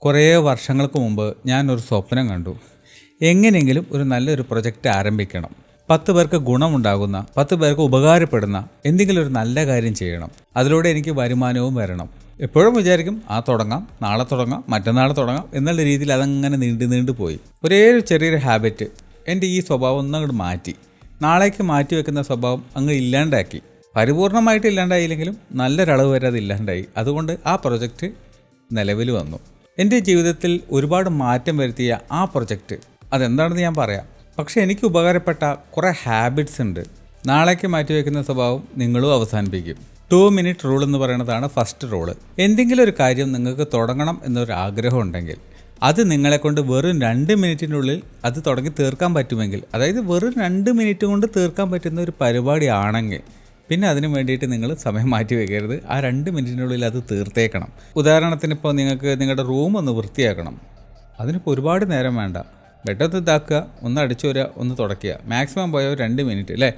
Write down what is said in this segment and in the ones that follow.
കുറേ വർഷങ്ങൾക്ക് മുമ്പ് ഞാനൊരു സ്വപ്നം കണ്ടു. എങ്ങനെയെങ്കിലും ഒരു നല്ലൊരു പ്രൊജക്റ്റ് ആരംഭിക്കണം, 10 പേർക്ക് ഗുണമുണ്ടാകുന്ന, 10 പേർക്ക് ഉപകാരപ്പെടുന്ന എന്തെങ്കിലും ഒരു നല്ല കാര്യം ചെയ്യണം, അതിലൂടെ എനിക്ക് വരുമാനവും വരണം. എപ്പോഴും വിചാരിക്കും തുടങ്ങാം, നാളെ തുടങ്ങാം, മറ്റന്നാൾ തുടങ്ങാം എന്നുള്ള രീതിയിൽ അതങ്ങനെ നീണ്ടു പോയി. ഒരേ ഒരു ചെറിയൊരു ഹാബിറ്റ് എൻ്റെ ഈ സ്വഭാവം ഒന്നങ്ങോട്ട് മാറ്റി, നാളേക്ക് മാറ്റി വെക്കുന്ന സ്വഭാവം അങ്ങ് ഇല്ലാണ്ടാക്കി. പരിപൂർണമായിട്ട് ഇല്ലാണ്ടായില്ലെങ്കിലും നല്ലൊരളവ് വരെ അത് ഇല്ലാണ്ടായി. അതുകൊണ്ട് ആ പ്രൊജക്റ്റ് നിലവിൽ വന്നു. എൻ്റെ ജീവിതത്തിൽ ഒരുപാട് മാറ്റം വരുത്തിയ ആ പ്രൊജക്റ്റ് അതെന്താണെന്ന് ഞാൻ പറയാം. പക്ഷേ എനിക്ക് ഉപകാരപ്പെട്ട കുറേ ഹാബിറ്റ്സ് ഉണ്ട്. നാളേക്ക് മാറ്റിവെക്കുന്ന സ്വഭാവം നിങ്ങളും അവസാനിപ്പിക്കും. 2 മിനിറ്റ് റൂൾ എന്ന് പറയുന്നതാണ് ഫസ്റ്റ് റൂള്. എന്തെങ്കിലും ഒരു കാര്യം നിങ്ങൾക്ക് തുടങ്ങണം എന്നൊരു ആഗ്രഹം ഉണ്ടെങ്കിൽ അത് നിങ്ങളെക്കൊണ്ട് വെറും 2 മിനിറ്റിനുള്ളിൽ അത് തുടങ്ങി തീർക്കാൻ പറ്റുമെങ്കിൽ, അതായത് വെറും 2 മിനിറ്റ് കൊണ്ട് തീർക്കാൻ പറ്റുന്ന ഒരു പരിപാടിയാണെങ്കിൽ പിന്നെ അതിന് വേണ്ടിയിട്ട് നിങ്ങൾ സമയം മാറ്റി വയ്ക്കരുത്. ആ 2 മിനിറ്റിനുള്ളിൽ അത് തീർത്തേക്കണം. ഉദാഹരണത്തിന് ഇപ്പോൾ നിങ്ങൾക്ക് നിങ്ങളുടെ റൂം ഒന്ന് വൃത്തിയാക്കണം. അതിനിപ്പോൾ ഒരുപാട് നേരം വേണ്ട. ബെഡൊന്ന് ഇതാക്കുക, ഒന്ന് അടിച്ചു വരിക, ഒന്ന് തുടയ്ക്കുക. മാക്സിമം പോയ 2 മിനിറ്റ് അല്ലേ,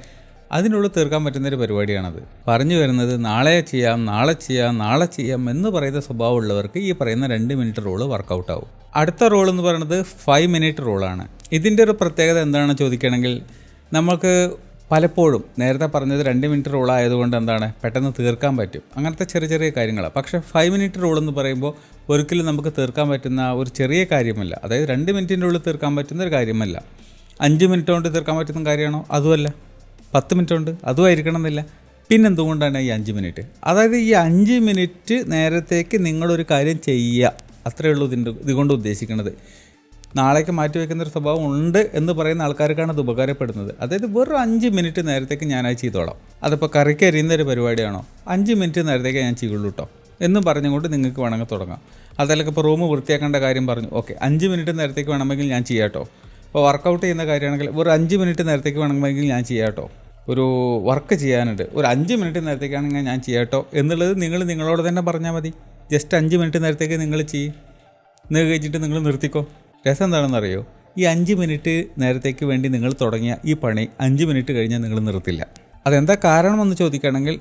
അതിനുള്ളിൽ തീർക്കാൻ പറ്റുന്നൊരു പരിപാടിയാണത്. പറഞ്ഞു വരുന്നത് നാളെ ചെയ്യാം, നാളെ ചെയ്യാം എന്ന് പറയുന്ന സ്വഭാവമുള്ളവർക്ക് ഈ പറയുന്ന 2 മിനിറ്റ് റൂള് വർക്കൗട്ട് ആവും. അടുത്ത റൂൾ എന്ന് പറയുന്നത് 5 മിനിറ്റ് റൂളാണ്. ഇതിൻ്റെ ഒരു പ്രത്യേകത എന്താണെന്ന് ചോദിക്കുകയാണെങ്കിൽ, നമുക്ക് പലപ്പോഴും നേരത്തെ പറഞ്ഞത് 2 മിനിറ്റ് റൂൾ ആയതുകൊണ്ട് എന്താണ് പെട്ടെന്ന് തീർക്കാൻ പറ്റും, അങ്ങനത്തെ ചെറിയ കാര്യങ്ങളാണ്. പക്ഷേ 5 മിനിറ്റ് റൂൾ എന്ന് പറയുമ്പോൾ ഒരിക്കലും നമുക്ക് തീർക്കാൻ പറ്റുന്ന ഒരു ചെറിയ കാര്യമല്ല. അതായത് 2 മിനിറ്റിൻ്റെ ഉള്ളിൽ തീർക്കാൻ പറ്റുന്ന ഒരു കാര്യമല്ല. 5 മിനിറ്റ് കൊണ്ട് തീർക്കാൻ പറ്റുന്ന കാര്യമാണോ? അതുമല്ല. 10 മിനിറ്റ് കൊണ്ട് അതും ആയിരിക്കണം എന്നില്ല. പിന്നെന്തുകൊണ്ടാണ് ഈ 5 മിനിറ്റ്? അതായത് ഈ 5 മിനിറ്റ് നേരത്തേക്ക് നിങ്ങളൊരു കാര്യം ചെയ്യുക, അത്രയേ ഉള്ളൂ ഇതുകൊണ്ട് ഉദ്ദേശിക്കുന്നത്. നാളേക്ക് മാറ്റി വയ്ക്കുന്നൊരു സ്വഭാവം ഉണ്ട് എന്ന് പറയുന്ന ആൾക്കാർക്കാണ് അത് ഉപകാരപ്പെടുന്നത്. അതായത് വെറും 5 മിനിറ്റ് നേരത്തേക്ക് ഞാനത് ചെയ്തോളാം. അതിപ്പോൾ കറിക്ക് അരിയുന്നൊരു പരിപാടിയാണോ, 5 മിനിറ്റ് നേരത്തേക്ക് ഞാൻ ചെയ്യുള്ളൂ കേട്ടോ എന്നും പറഞ്ഞുകൊണ്ട് നിങ്ങൾക്ക് വേണമെങ്കിൽ തുടങ്ങാം. അതല്ലെങ്കിൽ ഇപ്പോൾ റൂം വൃത്തിയാക്കേണ്ട കാര്യം പറഞ്ഞു, ഓക്കെ 5 മിനിറ്റ് നേരത്തേക്ക് വേണമെങ്കിൽ ഞാൻ ചെയ്യാം കേട്ടോ. ഇപ്പോൾ വർക്കൗട്ട് ചെയ്യുന്ന കാര്യമാണെങ്കിൽ ഒരു 5 മിനിറ്റ് നേരത്തേക്ക് വേണമെങ്കിൽ ഞാൻ ചെയ്യാം കേട്ടോ. ഒരു വർക്ക് ചെയ്യാനുണ്ട്, ഒരു 5 മിനിറ്റ് നേരത്തേക്കാണെങ്കിൽ ഞാൻ ചെയ്യാം കേട്ടോ എന്നുള്ളത് നിങ്ങളോട് തന്നെ പറഞ്ഞാൽ മതി. ജസ്റ്റ് 5 മിനിറ്റ് നേരത്തേക്ക് നിങ്ങൾ ചെയ്യും, ഇത് കഴിച്ചിട്ട് നിങ്ങൾ നിർത്തിക്കോ. രസം എന്താണെന്നറിയോ, ഈ 5 മിനിറ്റ് നേരത്തേക്ക് വേണ്ടി നിങ്ങൾ തുടങ്ങിയ ഈ പണി 5 മിനിറ്റ് കഴിഞ്ഞാൽ നിങ്ങൾ നിർത്തില്ല. അതെന്താ കാരണമെന്ന് ചോദിക്കുകയാണെങ്കിൽ,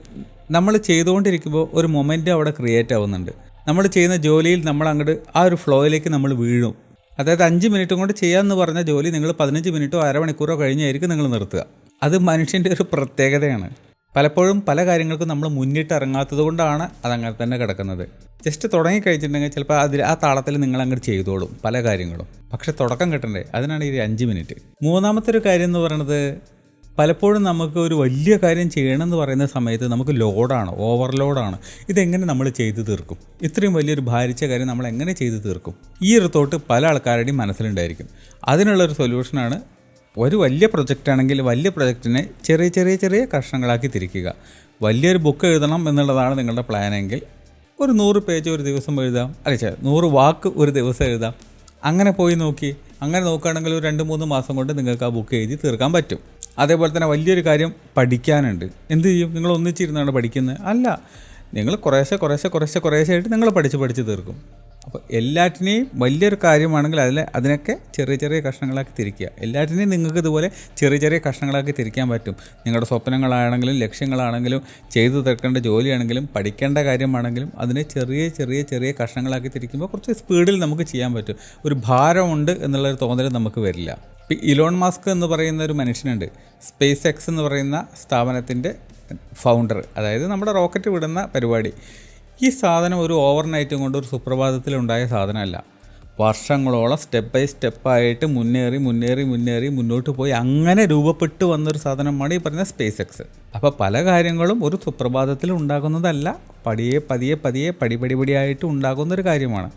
നമ്മൾ ചെയ്തുകൊണ്ടിരിക്കുമ്പോൾ ഒരു മൊമെൻ്റ് അവിടെ ക്രിയേറ്റ് ആവുന്നുണ്ട്. നമ്മൾ ചെയ്യുന്ന ജോലിയിൽ നമ്മൾ അങ്ങോട്ട് ആ ഒരു ഫ്ലോയിലേക്ക് നമ്മൾ വീഴും. അതായത് 5 മിനിറ്റ് കൊണ്ട് ചെയ്യാമെന്ന് പറഞ്ഞ ജോലി നിങ്ങൾ 15 മിനിറ്റോ അരമണിക്കൂറോ കഴിഞ്ഞായിരിക്കും നിങ്ങൾ നിർത്തുക. അത് മനുഷ്യൻ്റെ ഒരു പ്രത്യേകതയാണ്. പലപ്പോഴും പല കാര്യങ്ങൾക്കും നമ്മൾ മുന്നിട്ട് ഇറങ്ങാത്തത് കൊണ്ടാണ് അതങ്ങനെ തന്നെ കിടക്കുന്നത്. ജസ്റ്റ് തുടങ്ങിക്കഴിച്ചിട്ടുണ്ടെങ്കിൽ ചിലപ്പോൾ ആ താളത്തിൽ നിങ്ങൾ അങ്ങോട്ട് ചെയ്തോളും പല കാര്യങ്ങളും. പക്ഷെ തുടക്കം കിട്ടണ്ടേ, അതിനാണ് ഈ 5 മിനിറ്റ്. മൂന്നാമത്തെ ഒരു കാര്യം എന്ന് പറയുന്നത്, പലപ്പോഴും നമുക്ക് ഒരു വലിയ കാര്യം ചെയ്യണമെന്ന് പറയുന്ന സമയത്ത് നമുക്ക് ഓവർലോഡാണ്. ഇതെങ്ങനെ നമ്മൾ ചെയ്തു തീർക്കും? ഇത്രയും വലിയൊരു ഭാരിച്ച കാര്യം നമ്മൾ എങ്ങനെ ചെയ്തു തീർക്കും? ഈ ഒരു തോട്ട് പല ആൾക്കാരുടെയും മനസ്സിലുണ്ടായിരിക്കും. അതിനുള്ളൊരു സൊല്യൂഷനാണ്, ഒരു വലിയ പ്രൊജക്റ്റാണെങ്കിൽ വലിയ പ്രൊജക്റ്റിനെ ചെറിയ കഷ്ണങ്ങളാക്കി തിരിക്കുക. വലിയൊരു ബുക്ക് എഴുതണം എന്നുള്ളതാണ് നിങ്ങളുടെ പ്ലാനെങ്കിൽ ഒരു 100 പേജ് ഒരു ദിവസം എഴുതാം, 100 വാക്ക് ഒരു ദിവസം എഴുതാം. അങ്ങനെ പോയി അങ്ങനെ നോക്കുകയാണെങ്കിൽ ഒരു 2-3 മാസം കൊണ്ട് നിങ്ങൾക്ക് ആ ബുക്ക് എഴുതി തീർക്കാൻ പറ്റും. അതേപോലെ തന്നെ വലിയൊരു കാര്യം പഠിക്കാനുണ്ട്. എന്ത് ചെയ്യും? നിങ്ങൾ ഒന്നിച്ചിരുന്നാണ് പഠിക്കുന്നത്? അല്ല, നിങ്ങൾ കുറേശ്ശെ ആയിട്ട് നിങ്ങൾ പഠിച്ച് തീർക്കും. അപ്പോൾ എല്ലാറ്റിനെയും വലിയൊരു കാര്യമാണെങ്കിൽ അതിനൊക്കെ ചെറിയ കഷ്ണങ്ങളാക്കി തിരിക്കുക. എല്ലാറ്റിനെയും നിങ്ങൾക്ക് ഇതുപോലെ ചെറിയ കഷ്ണങ്ങളാക്കി തിരിക്കാൻ പറ്റും. നിങ്ങളുടെ സ്വപ്നങ്ങളാണെങ്കിലും ലക്ഷ്യങ്ങളാണെങ്കിലും ചെയ്തു തീർക്കേണ്ട ജോലിയാണെങ്കിലും പഠിക്കേണ്ട കാര്യമാണെങ്കിലും അതിനെ ചെറിയ കഷ്ണങ്ങളാക്കി തിരിക്കുമ്പോൾ കുറച്ച് സ്പീഡിൽ നമുക്ക് ചെയ്യാൻ പറ്റും. ഒരു ഭാരമുണ്ട് എന്നുള്ളൊരു തോന്നൽ നമുക്ക് വരില്ല. ഇപ്പോൾ ഇലോൺ മസ്ക് എന്ന് പറയുന്ന ഒരു മനുഷ്യനുണ്ട്. സ്പേസ് എക്സ് എന്ന് പറയുന്ന സ്ഥാപനത്തിൻ്റെ ഫൗണ്ടർ, അതായത് നമ്മുടെ റോക്കറ്റ് വിടുന്ന പരിപാടി. ഈ സാധനം ഒരു ഓവർനൈറ്റും കൊണ്ട് ഒരു സുപ്രഭാതത്തിലുണ്ടായ സാധനമല്ല. വർഷങ്ങളോളം സ്റ്റെപ്പ് ബൈ സ്റ്റെപ്പായിട്ട് മുന്നേറി മുന്നോട്ട് പോയി അങ്ങനെ രൂപപ്പെട്ടു വന്നൊരു സാധനമാണ് ഈ പറയുന്ന സ്പേസ് എക്സ്. അപ്പോൾ പല കാര്യങ്ങളും ഒരു സുപ്രഭാതത്തിൽ ഉണ്ടാകുന്നതല്ല, പതിയെ പടിപടിയായിട്ട് ഉണ്ടാകുന്നൊരു കാര്യമാണ്.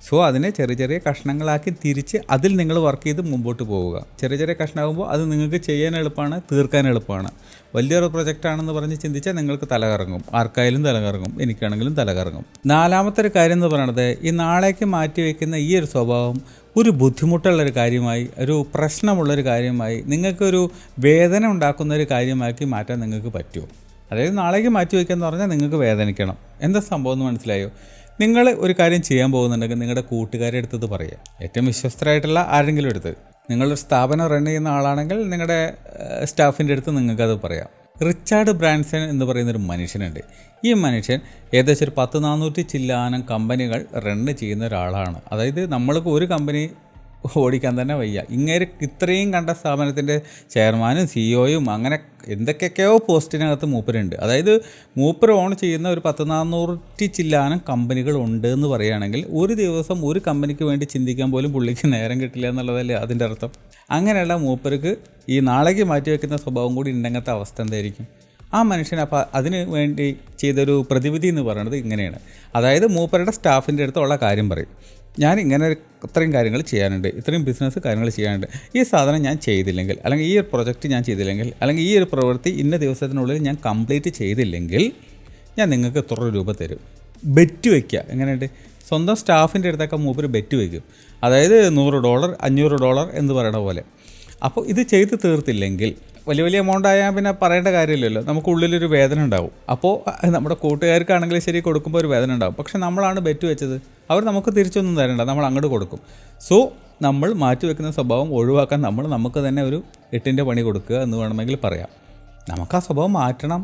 സോ അതിനെ ചെറിയ കഷ്ണങ്ങളാക്കി തിരിച്ച് അതിൽ നിങ്ങൾ വർക്ക് ചെയ്ത് മുമ്പോട്ട് പോവുക. ചെറിയ കഷ്ണമാകുമ്പോൾ അത് നിങ്ങൾക്ക് ചെയ്യാൻ എളുപ്പമാണ്, തീർക്കാൻ എളുപ്പമാണ്. വലിയൊരു പ്രൊജക്റ്റാണെന്ന് പറഞ്ഞ് ചിന്തിച്ചാൽ നിങ്ങൾക്ക് തലകറങ്ങും. ആർക്കായാലും തലകറങ്ങും, എനിക്കാണെങ്കിലും തലകറങ്ങും. നാലാമത്തെ ഒരു കാര്യം എന്ന് പറയുന്നത്, ഈ നാളേക്ക് മാറ്റി വയ്ക്കുന്ന ഈ ഒരു സ്വഭാവം ഒരു ബുദ്ധിമുട്ടുള്ളൊരു കാര്യമായി, ഒരു പ്രശ്നമുള്ളൊരു കാര്യമായി, നിങ്ങൾക്കൊരു വേദന ഉണ്ടാക്കുന്നൊരു കാര്യമാക്കി മാറ്റാൻ നിങ്ങൾക്ക് പറ്റുമോ? അതായത് നാളേക്ക് മാറ്റി വയ്ക്കുക എന്ന് പറഞ്ഞാൽ നിങ്ങൾക്ക് വേദനിക്കണം. എന്താ സംഭവം എന്ന് മനസ്സിലായോ? നിങ്ങൾ ഒരു കാര്യം ചെയ്യാൻ പോകുന്നുണ്ടെങ്കിൽ നിങ്ങളുടെ കൂട്ടുകാരെ അടുത്തത് പറയുക. ഏറ്റവും വിശ്വസ്തരായിട്ടുള്ള ആരെങ്കിലും എടുത്ത്. നിങ്ങളൊരു സ്ഥാപനം റൺ ചെയ്യുന്ന ആളാണെങ്കിൽ നിങ്ങളുടെ സ്റ്റാഫിൻ്റെ അടുത്ത് നിങ്ങൾക്കത് പറയാം. റിച്ചാർഡ് ബ്രാൻസൺ എന്ന് പറയുന്നൊരു മനുഷ്യനുണ്ട്. ഈ മനുഷ്യൻ ഏകദേശം ഒരു 400 ചില്ലാനം കമ്പനികൾ റണ്ണ് ചെയ്യുന്ന ഒരാളാണ്. അതായത് നമ്മൾക്ക് ഒരു കമ്പനി ഓടിക്കാൻ തന്നെ വയ്യ. ഇങ്ങനെ ഇത്രയും കണ്ട സ്ഥാപനത്തിൻ്റെ ചെയർമാനും സിഇഒയും അങ്ങനെ എന്തൊക്കെയൊക്കെയോ പോസ്റ്റിനകത്ത് മൂപ്പരുണ്ട്. അതായത് മൂപ്പർ ഓൺ ചെയ്യുന്ന ഒരു 400 ചില്ലാനം കമ്പനികളുണ്ട് എന്ന് പറയുകയാണെങ്കിൽ ഒരു ദിവസം ഒരു കമ്പനിക്ക് വേണ്ടി ചിന്തിക്കാൻ പോലും പുള്ളിക്ക് നേരം കിട്ടില്ല എന്നുള്ളതല്ലേ അതിൻ്റെ അർത്ഥം. അങ്ങനെയുള്ള മൂപ്പർക്ക് ഈ നാളേക്ക് മാറ്റിവെക്കുന്ന സ്വഭാവം കൂടി ഉണ്ടെങ്കത്തെ അവസ്ഥ എന്തായിരിക്കും? ആ മനുഷ്യൻ അപ്പോൾ അതിന് വേണ്ടി ചെയ്തൊരു പ്രതിവിധി എന്ന് പറയുന്നത് ഇങ്ങനെയാണ്. അതായത് മൂപ്പരുടെ സ്റ്റാഫിൻ്റെ അടുത്തുള്ള കാര്യം പറയും, ഞാൻ ഇങ്ങനെ ഇത്രയും കാര്യങ്ങൾ ചെയ്യാനുണ്ട്, ഇത്രയും ബിസിനസ് കാര്യങ്ങൾ ചെയ്യാനുണ്ട്, ഈ സാധനം ഞാൻ ചെയ്തില്ലെങ്കിൽ, അല്ലെങ്കിൽ ഈ ഒരു പ്രൊജക്റ്റ് ഞാൻ ചെയ്തില്ലെങ്കിൽ, അല്ലെങ്കിൽ ഈ ഒരു പ്രവൃത്തി ഇന്ന ദിവസത്തിനുള്ളിൽ ഞാൻ കംപ്ലീറ്റ് ചെയ്തില്ലെങ്കിൽ ഞാൻ നിങ്ങൾക്ക് എത്ര രൂപ തരും. ബെറ്റ് വയ്ക്കുക. എങ്ങനെയുണ്ട്? സ്വന്തം സ്റ്റാഫിൻ്റെ അടുത്തൊക്കെ മൂപ്പർ ബെറ്റ് വയ്ക്കും. അതായത് $100 $500 എന്ന് പറയുന്ന പോലെ. അപ്പോൾ ഇത് ചെയ്ത് തീർത്തില്ലെങ്കിൽ വലിയ എമൗണ്ട് ആയാൽ പിന്നെ പറയേണ്ട കാര്യമില്ലല്ലോ, നമുക്കുള്ളിലൊരു വേദന ഉണ്ടാവും. അപ്പോൾ നമ്മുടെ കൂട്ടുകാർക്കാണെങ്കിലും ശരി കൊടുക്കുമ്പോൾ ഒരു വേദന ഉണ്ടാവും. പക്ഷെ നമ്മളാണ് ബെറ്റ് വെച്ചത്, അവർ നമുക്ക് തിരിച്ചൊന്നും തരണ്ട, നമ്മൾ അങ്ങോട്ട് കൊടുക്കും. സോ നമ്മൾ മാറ്റിവെക്കുന്ന സ്വഭാവം ഒഴിവാക്കാൻ നമുക്ക് തന്നെ ഒരു 8ൻ്റെ പണി കൊടുക്കുക എന്ന് വേണമെങ്കിൽ പറയാം. നമുക്ക് ആ സ്വഭാവം മാറ്റണം,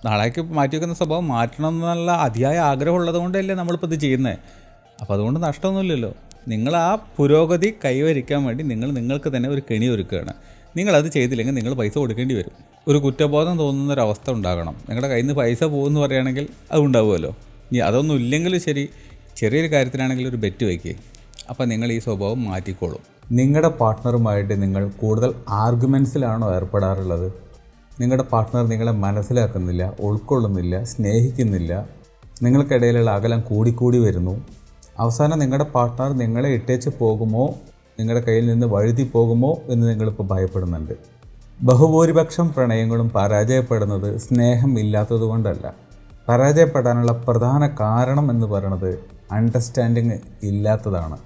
നാളേക്ക് മാറ്റിവെക്കുന്ന സ്വഭാവം മാറ്റണം എന്നുള്ള അതിയായ ആഗ്രഹമുള്ളത് കൊണ്ടല്ലേ നമ്മളിപ്പോൾ ഇത് ചെയ്യുന്നത്. അപ്പോൾ അതുകൊണ്ട് നഷ്ടമൊന്നുമില്ലല്ലോ. നിങ്ങൾ ആ പുരോഗതി കൈവരിക്കാൻ വേണ്ടി നിങ്ങൾക്ക് തന്നെ ഒരു കെണി ഒരുക്കുകയാണ്. നിങ്ങളത് ചെയ്തില്ലെങ്കിൽ നിങ്ങൾ പൈസ കൊടുക്കേണ്ടി വരും. ഒരു കുറ്റബോധം തോന്നുന്നൊരവസ്ഥ ഉണ്ടാകണം. നിങ്ങളുടെ കയ്യിൽ നിന്ന് പൈസ പോകുമെന്ന് പറയുകയാണെങ്കിൽ അത് ഉണ്ടാവുമല്ലോ. ഇനി അതൊന്നും ഇല്ലെങ്കിലും ശരി, ചെറിയൊരു കാര്യത്തിനാണെങ്കിൽ ഒരു ബെറ്റ് വയ്ക്കുക. അപ്പോൾ നിങ്ങൾ ഈ സ്വഭാവം മാറ്റിക്കോളും. നിങ്ങളുടെ പാർട്ട്ണറുമായിട്ട് നിങ്ങൾ കൂടുതൽ ആർഗ്യുമെൻറ്റ്സിലാണോ ഏർപ്പെടാറുള്ളത്? നിങ്ങളുടെ പാർട്ട്ണർ നിങ്ങളെ മനസ്സിലാക്കുന്നില്ല, ഉൾക്കൊള്ളുന്നില്ല, സ്നേഹിക്കുന്നില്ല, നിങ്ങൾക്കിടയിലുള്ള അകലം കൂടിക്കൂടി വരുന്നു. അവസാനം നിങ്ങളുടെ പാർട്ട്ണർ നിങ്ങളെ ഇട്ടേച്ച് പോകുമോ, നിങ്ങളുടെ കയ്യിൽ നിന്ന് വഴുതി പോകുമോ എന്ന് നിങ്ങളിപ്പോൾ ഭയപ്പെടുന്നുണ്ട്. ബഹുഭൂരിപക്ഷം പ്രണയങ്ങളും പരാജയപ്പെടുന്നത് സ്നേഹം ഇല്ലാത്തത് കൊണ്ടല്ല. പരാജയപ്പെടാനുള്ള പ്രധാന കാരണം എന്ന് പറയുന്നത് അണ്ടർസ്റ്റാൻഡിങ് ഇല്ലാത്തതാണ്,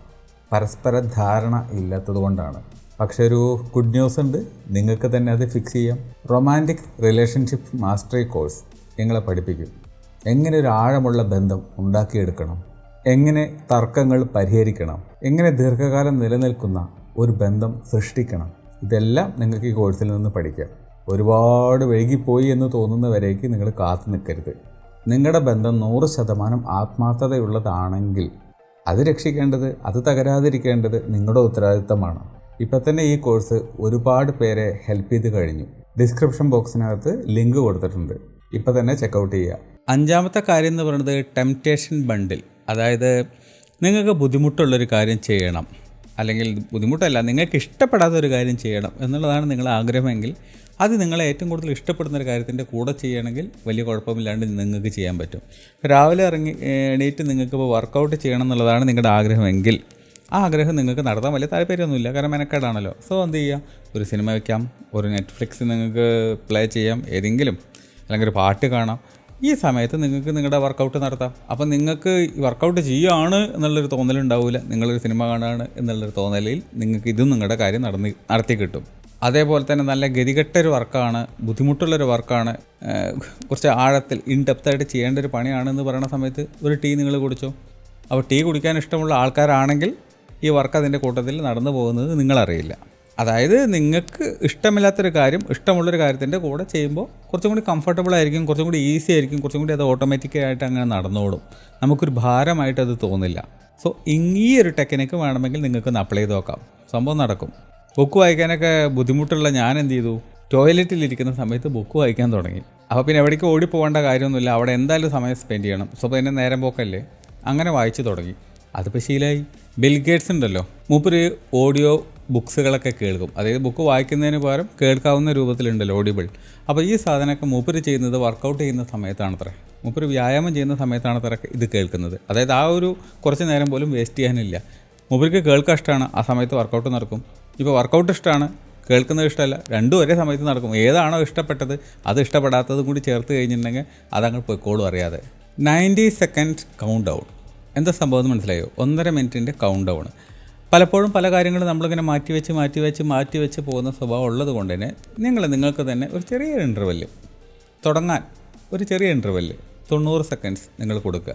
പരസ്പര ധാരണ ഇല്ലാത്തത് കൊണ്ടാണ്. പക്ഷേ ഒരു ഗുഡ് ന്യൂസ് ഉണ്ട്, നിങ്ങൾക്ക് തന്നെ അത് ഫിക്സ് ചെയ്യാം. റൊമാൻറ്റിക് റിലേഷൻഷിപ്പ് മാസ്റ്ററി കോഴ്സ് നിങ്ങളെ പഠിപ്പിക്കും. എങ്ങനെ ഒരു ആഴമുള്ള ബന്ധം ഉണ്ടാക്കിയെടുക്കണം, എങ്ങനെ തർക്കങ്ങൾ പരിഹരിക്കണം, എങ്ങനെ ദീർഘകാലം നിലനിൽക്കുന്ന ഒരു ബന്ധം സൃഷ്ടിക്കണം. ഇതെല്ലാം നിങ്ങൾക്ക് ഈ കോഴ്സിൽ നിന്ന് പഠിക്കാം. ഒരുപാട് വൈകിപ്പോയി എന്ന് തോന്നുന്നവരേക്ക് നിങ്ങൾ കാത്തു നിൽക്കരുത്. നിങ്ങളുടെ ബന്ധം 100% ആത്മാർത്ഥതയുള്ളതാണെങ്കിൽ അത് രക്ഷിക്കേണ്ടത്, അത് തകരാതിരിക്കേണ്ടത് നിങ്ങളുടെ ഉത്തരവാദിത്തമാണ്. ഇപ്പം തന്നെ ഈ കോഴ്സ് ഒരുപാട് പേരെ ഹെൽപ്പ് ചെയ്ത് കഴിഞ്ഞു. ഡിസ്ക്രിപ്ഷൻ ബോക്സിനകത്ത് ലിങ്ക് കൊടുത്തിട്ടുണ്ട്. ഇപ്പം തന്നെ ചെക്കൗട്ട് ചെയ്യുക. 5ാമത്തെ കാര്യം എന്ന് പറയുന്നത് ടെംപ്റ്റേഷൻ ബണ്ടിൽ. അതായത് നിങ്ങൾക്ക് ബുദ്ധിമുട്ടുള്ളൊരു കാര്യം ചെയ്യണം, അല്ലെങ്കിൽ ബുദ്ധിമുട്ടല്ല, നിങ്ങൾക്ക് ഇഷ്ടപ്പെടാത്തൊരു കാര്യം ചെയ്യണം എന്നുള്ളതാണ് നിങ്ങളുടെ ആഗ്രഹമെങ്കിൽ അത് നിങ്ങളെ ഏറ്റവും കൂടുതൽ ഇഷ്ടപ്പെടുന്നൊരു കാര്യത്തിൻ്റെ കൂടെ ചെയ്യണമെങ്കിൽ വലിയ കുഴപ്പമില്ലാണ്ട് നിങ്ങൾക്ക് ചെയ്യാൻ പറ്റും. രാവിലെ എണീറ്റ് നിങ്ങൾക്കിപ്പോൾ വർക്കൗട്ട് ചെയ്യണം എന്നുള്ളതാണ് നിങ്ങളുടെ ആഗ്രഹമെങ്കിൽ ആ ആഗ്രഹം നിങ്ങൾക്ക് നടത്താൻ വലിയ താല്പര്യമൊന്നുമില്ല, കാരണം മെനക്കേടാണല്ലോ. സോ എന്ത് ചെയ്യുക, ഒരു സിനിമ വയ്ക്കാം, ഒരു നെറ്റ്ഫ്ലിക്സ് നിങ്ങൾക്ക് പ്ലേ ചെയ്യാം, ഏതെങ്കിലും, അല്ലെങ്കിൽ ഒരു പാട്ട് കാണാം. ഈ സമയത്ത് നിങ്ങൾക്ക് നിങ്ങളുടെ വർക്കൗട്ട് നടത്താം. അപ്പം നിങ്ങൾക്ക് വർക്കൗട്ട് ചെയ്യുകയാണ് എന്നുള്ളൊരു തോന്നലുണ്ടാവില്ല, നിങ്ങളൊരു സിനിമ കാണുകയാണ് എന്നുള്ളൊരു തോന്നലിൽ നിങ്ങൾക്ക് ഇതും നിങ്ങളുടെ കാര്യം നടത്തി കിട്ടും. അതേപോലെ തന്നെ നല്ല ഗതികെട്ടൊരു വർക്കാണ്, ബുദ്ധിമുട്ടുള്ളൊരു വർക്കാണ്, കുറച്ച് ആഴത്തിൽ ഇൻഡെപ്തായിട്ട് ചെയ്യേണ്ട ഒരു പണിയാണെന്ന് പറയുന്ന സമയത്ത് ഒരു ടീ നിങ്ങൾ കുടിച്ചോ. അപ്പോൾ ടീ കുടിക്കാൻ ഇഷ്ടമുള്ള ആൾക്കാരാണെങ്കിൽ ഈ വർക്ക് അതിൻ്റെ കൂട്ടത്തിൽ നടന്നു പോകുന്നത് നിങ്ങളറിയില്ല. അതായത് നിങ്ങൾക്ക് ഇഷ്ടമില്ലാത്തൊരു കാര്യം ഇഷ്ടമുള്ളൊരു കാര്യത്തിൻ്റെ കൂടെ ചെയ്യുമ്പോൾ കുറച്ചും കൂടി കംഫർട്ടബിൾ ആയിരിക്കും, കുറച്ചും കൂടി ഈസി ആയിരിക്കും, കുറച്ചും കൂടി അത് ഓട്ടോമാറ്റിക്കായിട്ട് അങ്ങനെ നടന്നോളും, നമുക്കൊരു ഭാരമായിട്ട് അത് തോന്നില്ല. സോ ഈ ഒരു ടെക്നിക്ക് വേണമെങ്കിൽ നിങ്ങൾക്കൊന്ന് അപ്ലൈ ചെയ്ത് നോക്കാം, സംഭവം നടക്കും. ബുക്ക് വായിക്കാനൊക്കെ ബുദ്ധിമുട്ടുള്ള ഞാൻ എന്ത് ചെയ്തു, ടോയ്ലറ്റിലിരിക്കുന്ന സമയത്ത് ബുക്ക് വായിക്കാൻ തുടങ്ങി. അപ്പോൾ പിന്നെ എവിടേക്ക് ഓടിപ്പോകേണ്ട കാര്യമൊന്നുമില്ല, അവിടെ എന്തായാലും സമയം സ്പെൻഡ് ചെയ്യണം. സോ പിന്നെ നേരം പോക്കല്ലേ, അങ്ങനെ വായിച്ചു തുടങ്ങി, അതിപ്പോൾ ശീലമായി. ബിൽ ഗേറ്റ്സ് ഉണ്ടല്ലോ, മൂപ്പര് ഓഡിയോ ബുക്സുകളൊക്കെ കേൾക്കും. അതായത് ബുക്ക് വായിക്കുന്നതിന് പകരം കേൾക്കാവുന്ന രൂപത്തിലുണ്ടല്ലോ ഓഡിബിൾ. അപ്പോൾ ഈ സാധനമൊക്കെ മൂപ്പര് ചെയ്യുന്നത് വർക്കൗട്ട് ചെയ്യുന്ന സമയത്താണത്രേ, മൂപ്പര് വ്യായാമം ചെയ്യുന്ന സമയത്താണത്രേ ഇത് കേൾക്കുന്നത്. അതായത് ആ ഒരു കുറച്ച് നേരം പോലും വേസ്റ്റ് ചെയ്യാനില്ല. മൂപ്പർക്ക് കേൾക്കാൻ ഇഷ്ടമാണ്, ആ സമയത്ത് വർക്കൗട്ട് നടക്കും. ഇപ്പോൾ വർക്കൗട്ട് ഇഷ്ടമാണ്, കേൾക്കുന്നത് ഇഷ്ടമല്ല, രണ്ടും ഒരേ സമയത്ത് നടക്കും. ഏതാണോ ഇഷ്ടപ്പെട്ടത് അത് ഇഷ്ടപ്പെടാത്തതും കൂടി ചേർത്ത് കഴിഞ്ഞിട്ടുണ്ടെങ്കിൽ അതങ്ങ് പൊയ്ക്കോളും അറിയാതെ. 90 സെക്കൻഡ് കൗണ്ട് ഡൗൺ. എന്താ സംഭവം എന്ന് മനസ്സിലായോ? 1.5 മിനിറ്റിൻ്റെ കൗണ്ട് ഡൗൺ. പലപ്പോഴും പല കാര്യങ്ങളും നമ്മളിങ്ങനെ മാറ്റിവെച്ച് പോകുന്ന സ്വഭാവം ഉള്ളത് കൊണ്ട് തന്നെ നിങ്ങൾക്ക് തന്നെ ഒരു ചെറിയ ഇൻ്റർവെല്ല് തുടങ്ങാൻ, ഒരു ചെറിയ ഇൻ്റർവെല്ല് 90 സെക്കൻഡ്സ് നിങ്ങൾ കൊടുക്കുക.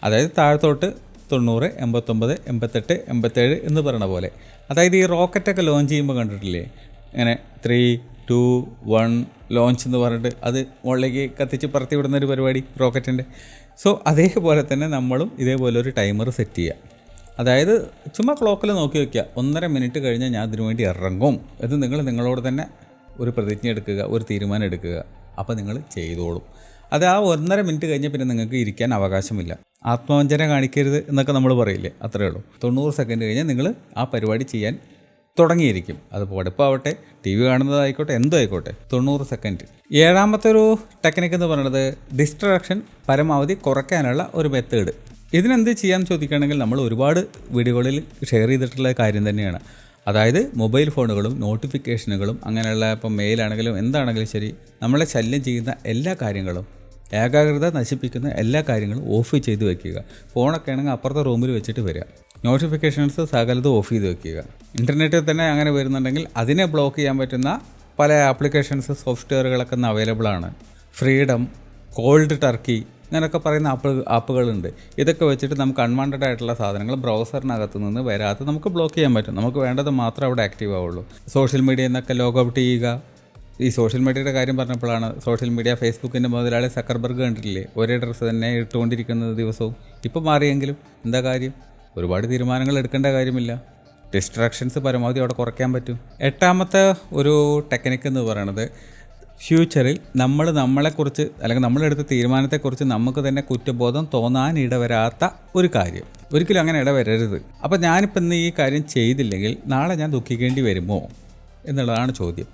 അതായത് താഴത്തോട്ട് 90, 89, 88, 87 എന്ന് പറയുന്ന പോലെ. അതായത് ഈ റോക്കറ്റൊക്കെ ലോഞ്ച് ചെയ്യുമ്പോൾ കണ്ടിട്ടില്ലേ, ഇങ്ങനെ 3, 1 ലോഞ്ച് എന്ന് പറഞ്ഞിട്ട് അത് മുകളിലേക്ക് കത്തിച്ച് പറത്തി വിടുന്ന ഒരു പരിപാടി റോക്കറ്റിൻ്റെ. സോ അതേപോലെ തന്നെ നമ്മളും ഇതേപോലെ ഒരു ടൈമർ സെറ്റ് ചെയ്യുക. അതായത് ചുമ്മാ ക്ലോക്കിൽ നോക്കി വയ്ക്കുക, 1.5 മിനിറ്റ് കഴിഞ്ഞാൽ ഞാൻ അതിനു വേണ്ടി ഇറങ്ങും. ഇത് നിങ്ങളോട് തന്നെ ഒരു പ്രതിജ്ഞ എടുക്കുക, ഒരു തീരുമാനം എടുക്കുക. അപ്പോൾ നിങ്ങൾ ചെയ്തോളും. അത് ആ 1.5 മിനിറ്റ് കഴിഞ്ഞാൽ പിന്നെ നിങ്ങൾക്ക് ഇരിക്കാൻ അവകാശമില്ല. ആത്മവഞ്ചന കാണിക്കരുത് എന്നൊക്കെ നമ്മൾ പറയില്ലേ, അത്രയേ ഉള്ളൂ. 90 സെക്കൻഡ് കഴിഞ്ഞാൽ നിങ്ങൾ ആ പരിപാടി ചെയ്യാൻ തുടങ്ങിയിരിക്കും. അത് പഠിപ്പാവട്ടെ, ടി വി കാണുന്നതായിക്കോട്ടെ, എന്തോ ആയിക്കോട്ടെ. 90 സെക്കൻഡ്. 7ാമത്തെ ഒരു ടെക്നിക്ക് എന്ന് പറയുന്നത് ഡിസ്ട്രാക്ഷൻ പരമാവധി കുറയ്ക്കാനുള്ള ഒരു മെത്തേഡ്. ഇതിനെന്ത് ചെയ്യാൻ ചോദിക്കുകയാണെങ്കിൽ നമ്മൾ ഒരുപാട് വീഡിയോകളിൽ ഷെയർ ചെയ്തിട്ടുള്ള കാര്യം തന്നെയാണ്. അതായത് മൊബൈൽ ഫോണുകളും നോട്ടിഫിക്കേഷനുകളും അങ്ങനെയുള്ള ഇപ്പം മെയിലാണെങ്കിലും എന്താണെങ്കിലും ശരി, നമ്മളെ ശല്യം ചെയ്യുന്ന എല്ലാ കാര്യങ്ങളും, ഏകാഗ്രത നശിപ്പിക്കുന്ന എല്ലാ കാര്യങ്ങളും ഓഫ് ചെയ്ത് വയ്ക്കുക. ഫോണൊക്കെ ആണെങ്കിൽ അപ്പുറത്തെ റൂമിൽ വെച്ചിട്ട് വരിക. നോട്ടിഫിക്കേഷൻസ് സകലതും ഓഫ് ചെയ്ത് വയ്ക്കുക. ഇൻ്റർനെറ്റിൽ തന്നെ അങ്ങനെ വരുന്നുണ്ടെങ്കിൽ അതിനെ ബ്ലോക്ക് ചെയ്യാൻ പറ്റുന്ന പല ആപ്ലിക്കേഷൻസ്, സോഫ്റ്റ്വെയറുകളൊക്കെ ഇന്ന് അവൈലബിൾ ആണ്. ഫ്രീഡം, കോൾഡ് ടർക്കി അങ്ങനെയൊക്കെ പറയുന്ന ആപ്പുകളുണ്ട്. ഇതൊക്കെ വെച്ചിട്ട് നമുക്ക് അൺവാണ്ടഡ് ആയിട്ടുള്ള സാധനങ്ങൾ ബ്രൗസറിനകത്ത് നിന്ന് വരാതെ നമുക്ക് ബ്ലോക്ക് ചെയ്യാൻ പറ്റും. നമുക്ക് വേണ്ടത് മാത്രമേ അവിടെ ആക്റ്റീവ് ആവുള്ളൂ. സോഷ്യൽ മീഡിയയിൽ നിന്നൊക്കെ ലോഗ് ഔട്ട് ചെയ്യുക. ഈ സോഷ്യൽ മീഡിയയുടെ കാര്യം പറഞ്ഞപ്പോഴാണ് സോഷ്യൽ മീഡിയ, ഫേസ്ബുക്കിൻ്റെ മുതലാളി സക്കർബർഗ് കണ്ടിട്ടില്ലേ, ഒരേ ഡ്രസ്സ് തന്നെ ഇട്ടുകൊണ്ടിരിക്കുന്നത് ദിവസവും. ഇപ്പോൾ മാറിയെങ്കിലും എന്താ കാര്യം? ഒരുപാട് തീരുമാനങ്ങൾ എടുക്കേണ്ട കാര്യമില്ല. ഡിസ്ട്രാക്ഷൻസ് പരമാവധി അവിടെ കുറയ്ക്കാൻ പറ്റും. 8ാമത്തെ ഒരു ടെക്നിക്ക് എന്ന് പറയുന്നത് ഫ്യൂച്ചറിൽ നമ്മളെക്കുറിച്ച് അല്ലെങ്കിൽ നമ്മളെടുത്ത തീരുമാനത്തെക്കുറിച്ച് നമുക്ക് തന്നെ കുറ്റബോധം തോന്നാൻ ഇടവരാത്ത ഒരു കാര്യം. ഒരിക്കലും അങ്ങനെ ഇടവരരുത്. അപ്പോൾ ഞാനിപ്പോൾ ഇന്ന് ഈ കാര്യം ചെയ്തില്ലെങ്കിൽ നാളെ ഞാൻ ദുഃഖിക്കേണ്ടി വരുമോ എന്നുള്ളതാണ് ചോദ്യം.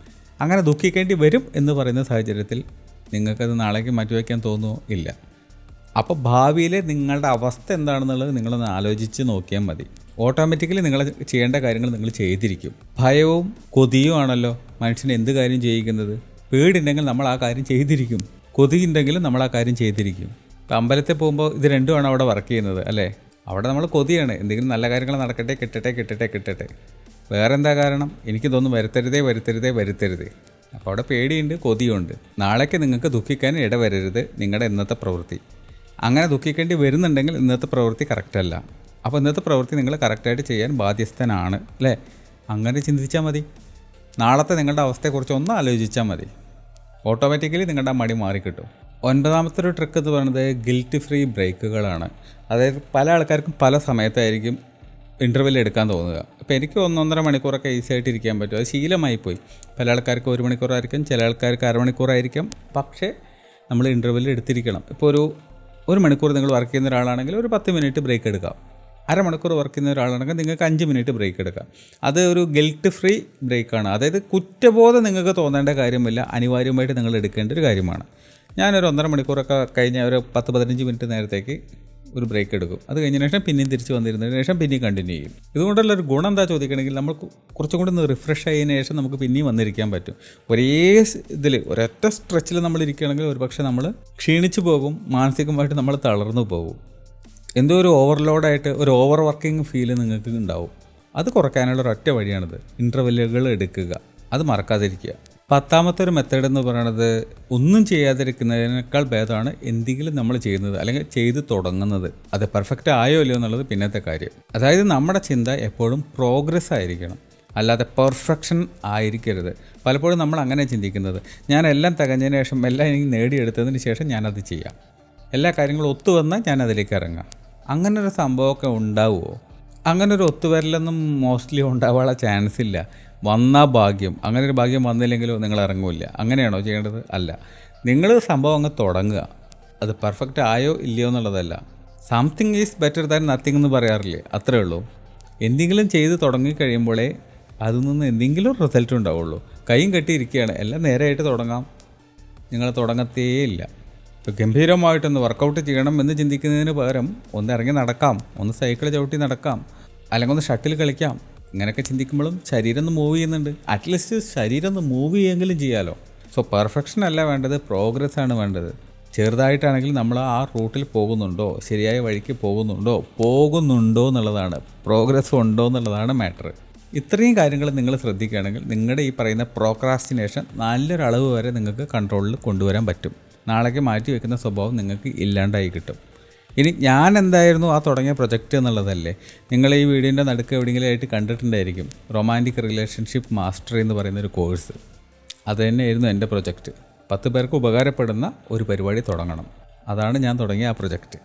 അങ്ങനെ ദുഃഖിക്കേണ്ടി വരും എന്ന് പറയുന്ന സാഹചര്യത്തിൽ നിങ്ങൾക്കത് നാളേക്ക് മാറ്റിവെക്കാൻ തോന്നുമോ? ഇല്ല. അപ്പോൾ ഭാവിയിൽ നിങ്ങളുടെ അവസ്ഥ എന്താണെന്നുള്ളത് നിങ്ങളൊന്ന് ആലോചിച്ച് നോക്കിയാൽ മതി. ഓട്ടോമാറ്റിക്കലി നിങ്ങൾ ചെയ്യേണ്ട കാര്യങ്ങൾ നിങ്ങൾ ചെയ്തിരിക്കും. ഭയവും കൊതിയും ആണല്ലോ മനുഷ്യന് എന്ത് കാര്യം ചെയ്യിക്കുന്നത്. പേടിയുണ്ടെങ്കിൽ നമ്മൾ ആ കാര്യം ചെയ്തിരിക്കും, കൊതിയുണ്ടെങ്കിലും നമ്മൾ ആ കാര്യം ചെയ്തിരിക്കും. ഇപ്പം അമ്പലത്തിൽ പോകുമ്പോൾ ഇത് രണ്ടുമാണ് അവിടെ വർക്ക് ചെയ്യുന്നത് അല്ലേ. അവിടെ നമ്മൾ കൊതിയാണ്, എന്തെങ്കിലും നല്ല കാര്യങ്ങൾ നടക്കട്ടെ, കിട്ടട്ടെ. വേറെ എന്താ കാരണം? എനിക്കിതൊന്നും വരുത്തരുതേ. അപ്പോൾ അവിടെ പേടിയുണ്ട്, കൊതിയുണ്ട്. നാളേക്ക് നിങ്ങൾക്ക് ദുഃഖിക്കാൻ ഇടവരരുത് നിങ്ങളുടെ ഇന്നത്തെ പ്രവൃത്തി. അങ്ങനെ ദുഃഖിക്കേണ്ടി വരുന്നുണ്ടെങ്കിൽ ഇന്നത്തെ പ്രവൃത്തി കറക്റ്റല്ല. അപ്പോൾ ഇന്നത്തെ പ്രവൃത്തി നിങ്ങൾ കറക്റ്റായിട്ട് ചെയ്യാൻ ബാധ്യസ്ഥനാണ് അല്ലേ. അങ്ങനെ ചിന്തിച്ചാൽ മതി. നാളത്തെ നിങ്ങളുടെ അവസ്ഥയെക്കുറിച്ച് ഒന്ന് ആലോചിച്ചാൽ മതി. ഓട്ടോമാറ്റിക്കലി നിങ്ങളുടെ മടി മാറിക്കിട്ടും. 9ാമത്തെ ഒരു ട്രിക്ക് എന്ന് പറയുന്നത് ഗിൽറ്റ് ഫ്രീ ബ്രേക്കുകളാണ്. അതായത് പല ആൾക്കാർക്കും പല സമയത്തായിരിക്കും ഇൻ്റർവെൽ എടുക്കാൻ തോന്നുക. ഇപ്പോൾ എനിക്ക് 1-1.5 മണിക്കൂറൊക്കെ ഈസി ആയിട്ട് ഇരിക്കാൻ പറ്റും. അത് ശീലമായിപ്പോയി. പല ആൾക്കാർക്ക് 1 മണിക്കൂറായിരിക്കും, ചില ആൾക്കാർക്ക് അരമണിക്കൂറായിരിക്കും. പക്ഷേ നമ്മൾ ഇൻ്റർവെൽ എടുത്തിരിക്കണം. ഇപ്പോൾ ഒരു മണിക്കൂർ നിങ്ങൾ വർക്ക് ചെയ്യുന്ന ഒരാളാണെങ്കിൽ ഒരു 10 മിനിറ്റ് ബ്രേക്ക് എടുക്കാം. അരമണിക്കൂർ വർക്ക് ചെയ്യുന്ന ഒരാളാണെങ്കിൽ നിങ്ങൾക്ക് 5 മിനിറ്റ് ബ്രേക്ക് എടുക്കാം. അത് ഒരു ഗിൽറ്റ് ഫ്രീ ബ്രേക്കാണ്. അതായത് കുറ്റബോധം നിങ്ങൾക്ക് തോന്നേണ്ട കാര്യമില്ല, അനിവാര്യമായിട്ട് നിങ്ങൾ എടുക്കേണ്ട ഒരു കാര്യമാണ്. ഞാനൊരു 1.5 മണിക്കൂറൊക്കെ കഴിഞ്ഞ ഒരു 10-15 മിനിറ്റ് നേരത്തേക്ക് ഒരു ബ്രേക്ക് എടുക്കും. അത് കഴിഞ്ഞ ശേഷം പിന്നെയും തിരിച്ച് വന്നിരുന്നതിന് ശേഷം പിന്നെയും കണ്ടിന്യൂ ചെയ്യും. ഇതുകൊണ്ടുള്ളൊരു ഗുണം എന്താ ചോദിക്കണമെങ്കിൽ നമ്മൾ കുറച്ചും കൂടി ഒന്ന് റിഫ്രഷ് ആയതിനു ശേഷം നമുക്ക് പിന്നെയും വന്നിരിക്കാൻ പറ്റും. ഒരൊറ്റ സ്ട്രെച്ചിൽ നമ്മൾ ഇരിക്കുകയാണെങ്കിൽ ഒരുപക്ഷെ നമ്മൾ ക്ഷീണിച്ചു പോകും, മാനസികമായിട്ട് നമ്മൾ തളർന്നു പോകും. എന്തോ ഒരു ഓവർലോഡായിട്ട് ഒരു ഓവർ വർക്കിംഗ് ഫീൽ നിങ്ങൾക്ക് ഉണ്ടാവും. അത് കുറയ്ക്കാനുള്ള ഒരൊറ്റ വഴിയാണിത്. ഇൻ്റർവെല്ലുകൾ എടുക്കുക, അത് മറക്കാതിരിക്കുക. 10ാമത്തെ ഒരു മെത്തേഡ് എന്ന് പറയുന്നത് ഒന്നും ചെയ്യാതിരിക്കുന്നതിനേക്കാൾ ഭേദമാണ് എന്തെങ്കിലും നമ്മൾ ചെയ്യുന്നത് അല്ലെങ്കിൽ ചെയ്ത് തുടങ്ങുന്നത്. അത് പെർഫെക്റ്റ് ആയോ ഇല്ലയോ എന്നുള്ളത് പിന്നത്തെ കാര്യം. അതായത് നമ്മുടെ ചിന്ത എപ്പോഴും പ്രോഗ്രസ് ആയിരിക്കണം, അല്ലാതെ പെർഫെക്ഷൻ ആയിരിക്കരുത്. പലപ്പോഴും നമ്മൾ അങ്ങനെ ചിന്തിക്കുന്നത്, ഞാൻ എല്ലാം തികഞ്ഞതിന് ശേഷം എല്ലാം എനിക്ക് നേടിയെടുത്തതിന് ശേഷം ഞാനത് ചെയ്യാം, എല്ലാ കാര്യങ്ങളും ഒത്തുവന്നാൽ ഞാൻ അതിലേക്ക് ഇറങ്ങാം. അങ്ങനൊരു സംഭവമൊക്കെ ഉണ്ടാവുമോ? അങ്ങനൊരു ഒത്തുവരലൊന്നും മോസ്റ്റ്ലി ഉണ്ടാവാനുള്ള ചാൻസ് ഇല്ല. വന്നാൽ ഭാഗ്യം. അങ്ങനെ ഒരു ഭാഗ്യം വന്നില്ലെങ്കിലോ നിങ്ങൾ ഇറങ്ങില്ല. അങ്ങനെയാണോ ചെയ്യേണ്ടത്? അല്ല. നിങ്ങൾ സംഭവം അങ്ങ് തുടങ്ങുക. അത് പെർഫെക്റ്റ് ആയോ ഇല്ലയോ എന്നുള്ളതല്ല. Something is better than nothing എന്ന് പറയാറില്ലേ, അത്രേ ഉള്ളൂ. എന്തെങ്കിലും ചെയ്ത് തുടങ്ങിക്കഴിയുമ്പോഴേ അതിൽ നിന്ന് എന്തെങ്കിലും റിസൾട്ട് ഉണ്ടാവുള്ളൂ. കൈയും കെട്ടിയിരിക്കുകയാണ്, എല്ലാം നേരെയായിട്ട് തുടങ്ങാം, നിങ്ങൾ തുടങ്ങത്തേയില്ല. ഇപ്പോൾ ഗംഭീരമായിട്ടൊന്ന് വർക്കൗട്ട് ചെയ്യണം എന്ന് ചിന്തിക്കുന്നതിന് പകരം ഒന്ന് ഇറങ്ങി നടക്കാം, ഒന്ന് സൈക്കിൾ ചവിട്ടി നടക്കാം, അല്ലെങ്കിൽ ഒന്ന് ഷട്ടിൽ കളിക്കാം. ഇങ്ങനെയൊക്കെ ചിന്തിക്കുമ്പോഴും ശരീരം ഒന്ന് മൂവ് ചെയ്യുന്നുണ്ട്. അറ്റ്ലീസ്റ്റ് ശരീരം ഒന്ന് മൂവ് ചെയ്യുമെങ്കിലും ചെയ്യാമല്ലോ. സോ പെർഫെക്ഷൻ അല്ല വേണ്ടത്, പ്രോഗ്രസ് ആണ് വേണ്ടത്. ചെറുതായിട്ടാണെങ്കിൽ നമ്മൾ ആ റൂട്ടിൽ പോകുന്നുണ്ടോ, ശരിയായ വഴിക്ക് പോകുന്നുണ്ടോ എന്നുള്ളതാണ്, പ്രോഗ്രസ് ഉണ്ടോ എന്നുള്ളതാണ് മാറ്റർ. ഇത്രയും കാര്യങ്ങൾ നിങ്ങൾ ശ്രദ്ധിക്കുകയാണെങ്കിൽ നിങ്ങളുടെ ഈ പറയുന്ന പ്രോക്രാസ്റ്റിനേഷൻ നല്ലൊരളവ് വരെ നിങ്ങൾക്ക് കൺട്രോളിൽ കൊണ്ടുവരാൻ പറ്റും. നാളേക്ക് മാറ്റി വയ്ക്കുന്ന സ്വഭാവം നിങ്ങൾക്ക് ഇല്ലാണ്ടായി കിട്ടും. ഇനി ഞാൻ എന്തായിരുന്നു ആ തുടങ്ങിയ പ്രൊജക്റ്റ് എന്നുള്ളതല്ലേ, നിങ്ങൾ ഈ വീഡിയോൻ്റെ നടുക്ക് എവിടെയെങ്കിലും ആയിട്ട് കണ്ടിട്ടുണ്ടായിരിക്കും. റൊമാൻറ്റിക് റിലേഷൻഷിപ്പ് മാസ്റ്ററി എന്ന് പറയുന്നൊരു കോഴ്സ്. അത് തന്നെയായിരുന്നു എൻ്റെ പ്രൊജക്റ്റ്. 10 പേർക്ക് ഉപകാരപ്പെടുന്ന ഒരു പരിപാടി തുടങ്ങണം. അതാണ് ഞാൻ തുടങ്ങിയ ആ പ്രൊജക്റ്റ്.